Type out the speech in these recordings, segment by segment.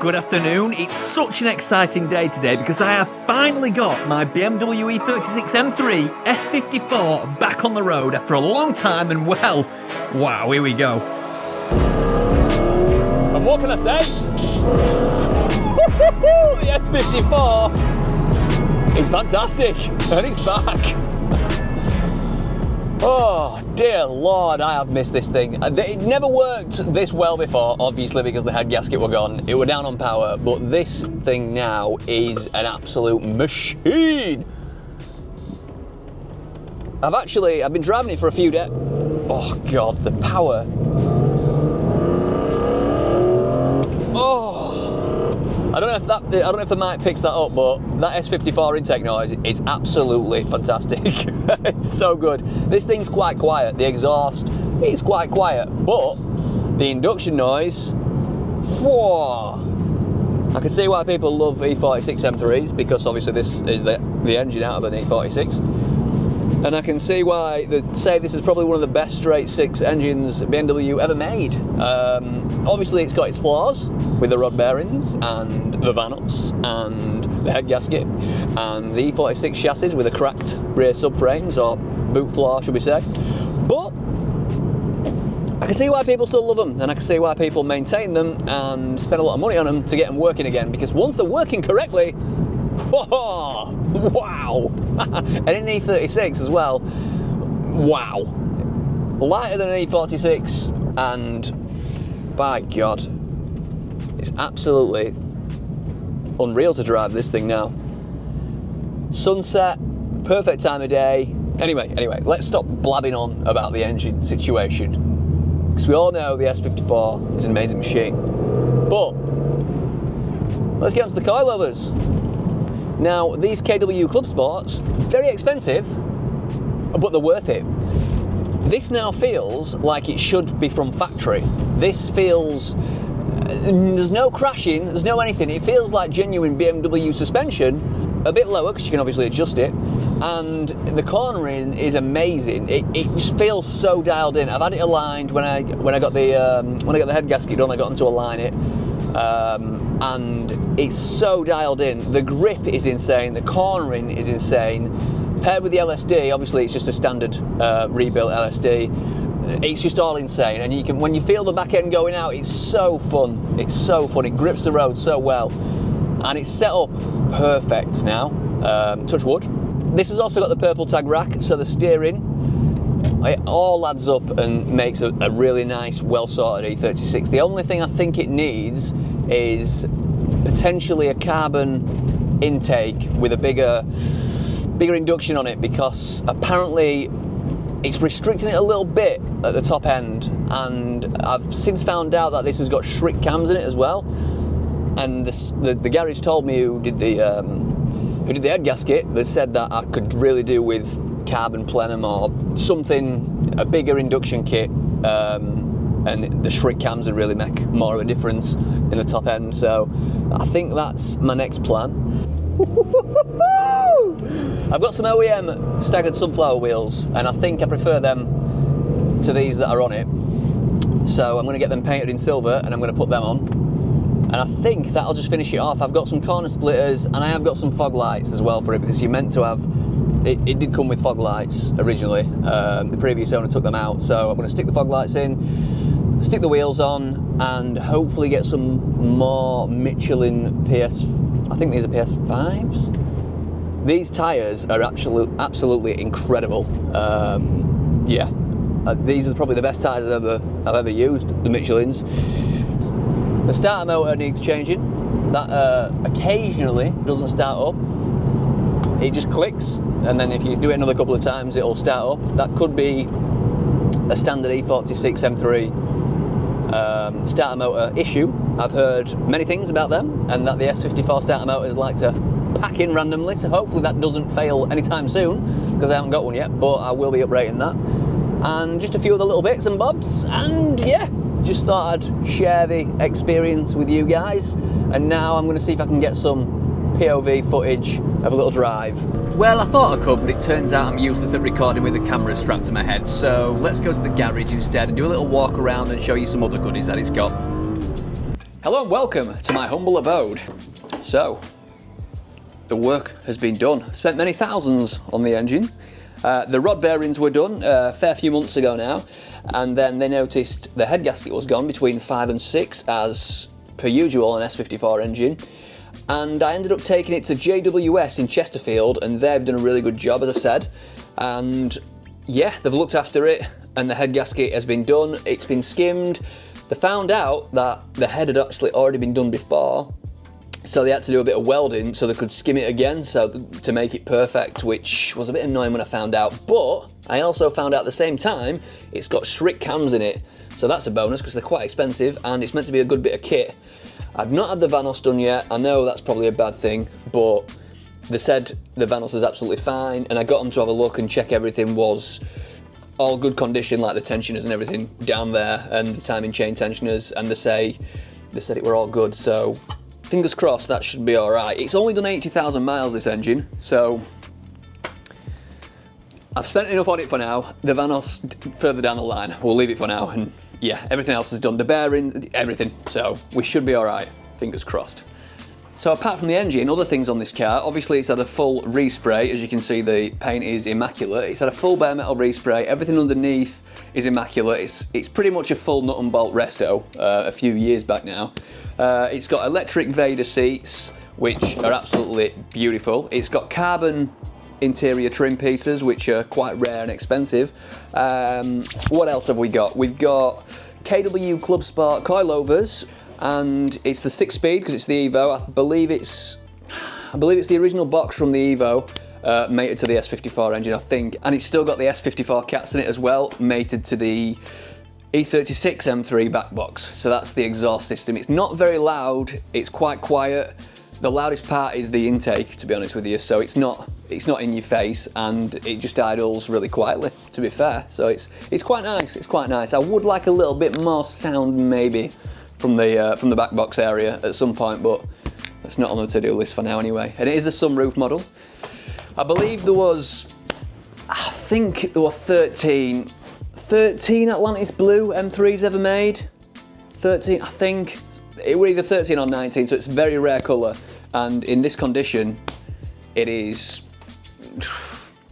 Good afternoon. It's such an exciting day today because I have finally got my BMW E36 M3 S54 back on the road after a long time, and well, wow, here we go. And what can I say? The S54 is fantastic and it's back. Oh dear Lord, I have missed this thing. It never worked this well before, obviously, because the head gasket were gone. It were down on power, but this thing now is an absolute machine. I've been driving it for a few days. Oh God, the power. Oh, I don't know if the mic picks that up, but that S54 intake noise is absolutely fantastic. It's so good. This thing's quite quiet. The exhaust is quite quiet, but the induction noise, whoa. I can see why people love E46 M3s, because obviously this is the engine out of an E46. And I can see why they say this is probably one of the best straight six engines BMW ever made. Obviously it's got its flaws with the rod bearings and the Vanos and the head gasket and the E46 chassis with the cracked rear subframes, or boot floor should we say. But I can see why people still love them, and I can see why people maintain them and spend a lot of money on them to get them working again, because once they're working correctly, whoa, wow. And in E36 as well, wow. Lighter than an E46, and by God, it's absolutely unreal to drive this thing now. Sunset, perfect time of day. Anyway, let's stop blabbing on about the engine situation, because we all know the S54 is an amazing machine. But let's get on to the coilovers. Now, these KW Club Sports, very expensive, but they're worth it. This now feels like it should be from factory. This feels, there's no crashing, there's no anything. It feels like genuine BMW suspension, a bit lower because you can obviously adjust it, and the cornering is amazing. It just feels so dialed in. I've had it aligned when I got the head gasket done. I got them to align it. And it's so dialed in. The grip is insane, the cornering is insane. Paired with the LSD, obviously it's just a standard rebuilt LSD, it's just all insane. And you can, when you feel the back end going out, it's so fun. It's so fun, it grips the road so well. And it's set up perfect now, touch wood. This has also got the purple tag rack, so the steering, it all adds up and makes a really nice, well-sorted E36. The only thing I think it needs is potentially a carbon intake with a bigger induction on it, because apparently it's restricting it a little bit at the top end, and I've since found out that this has got Schrick cams in it as well. And the garage told me who did the head gasket, they said that I could really do with carbon plenum or something, a bigger induction kit, and the Schrick cams would really make more of a difference in the top end. So I think that's my next plan. I've got some OEM staggered sunflower wheels, and I think I prefer them to these that are on it. So I'm going to get them painted in silver and I'm going to put them on. And I think that'll just finish it off. I've got some corner splitters and I have got some fog lights as well for it, because you're meant to have, it did come with fog lights originally. The previous owner took them out, so I'm going to stick the fog lights in, stick the wheels on, and hopefully get some more Michelin PS, I think these are PS5s. These tyres are absolutely incredible. Yeah, these are probably the best tyres I've ever used, the Michelins. The starter motor needs changing. That occasionally doesn't start up. It just clicks, and then if you do it another couple of times, it'll start up. That could be a standard E46 M3 starter motor issue. I've heard many things about them, and that the S54 starter motors like to pack in randomly, so hopefully that doesn't fail anytime soon, because I haven't got one yet, but I will be uprating that. And just a few other little bits and bobs, and yeah, just thought I'd share the experience with you guys. And now I'm going to see if I can get some POV footage of a little drive. Well, I thought I could, but it turns out I'm useless at recording with the camera strapped to my head, so let's go to the garage instead and do a little walk around and show you some other goodies that it's got. Hello and welcome to my humble abode. So, the work has been done. Spent many thousands on the engine. The rod bearings were done a fair few months ago now, and then they noticed the head gasket was gone between 5 and 6 as per usual on an S54 engine, and I ended up taking it to JWS in Chesterfield, and they've done a really good job, as I said, and yeah, they've looked after it, and the head gasket has been done, it's been skimmed. They found out that the head had actually already been done before, so they had to do a bit of welding so they could skim it again to make it perfect, which was a bit annoying when I found out. But I also found out at the same time it's got Schrick cams in it, so that's a bonus because they're quite expensive and it's meant to be a good bit of kit. I've not had the Vanos done yet. I know that's probably a bad thing, but they said the Vanos is absolutely fine, and I got them to have a look and check everything was all good condition, like the tensioners and everything down there and the timing chain tensioners, and they said it were all good, so fingers crossed that should be alright. It's only done 80,000 miles, this engine, so I've spent enough on it for now. The Vanos further down the line, we'll leave it for now, and yeah, everything else is done, the bearing, everything, so we should be alright, fingers crossed. So apart from the engine, other things on this car, obviously it's had a full respray. As you can see, the paint is immaculate. It's had a full bare metal respray. Everything underneath is immaculate. It's pretty much a full nut and bolt resto a few years back now. It's got electric Vader seats, which are absolutely beautiful. It's got carbon interior trim pieces, which are quite rare and expensive. What else have we got? We've got KW Club Sport coilovers, and it's the 6-speed because it's the Evo. I believe it's the original box from the Evo, mated to the S54 engine, I think, and it's still got the S54 cats in it as well, mated to the E36 M3 back box. So that's the exhaust system. It's not very loud. It's quite quiet. The loudest part is the intake, to be honest with you. So it's not in your face, and it just idles really quietly, to be fair. So it's quite nice. It's quite nice. I would like a little bit more sound maybe from the back box area at some point, but that's not on the to-do list for now anyway. And it is a sunroof model. I believe there was, I think there were 13 Atlantis blue M3s ever made. 13, I think. It were either 13 or 19, so it's a very rare colour. And in this condition, it is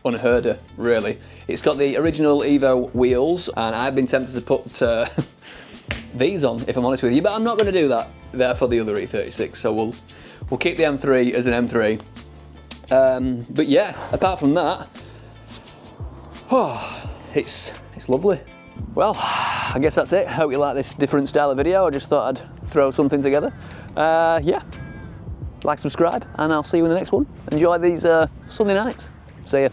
unheard of, really. It's got the original Evo wheels, and I've been tempted to put these on, if I'm honest with you, but I'm not going to do that. They're for the other E36, so we'll keep the M3 as an M3. But yeah, apart from that, it's lovely. Well, I guess that's it. Hope you like this different style of video. I just thought I'd throw something together. Yeah, like, subscribe, and I'll see you in the next one. Enjoy these Sunday nights. See ya.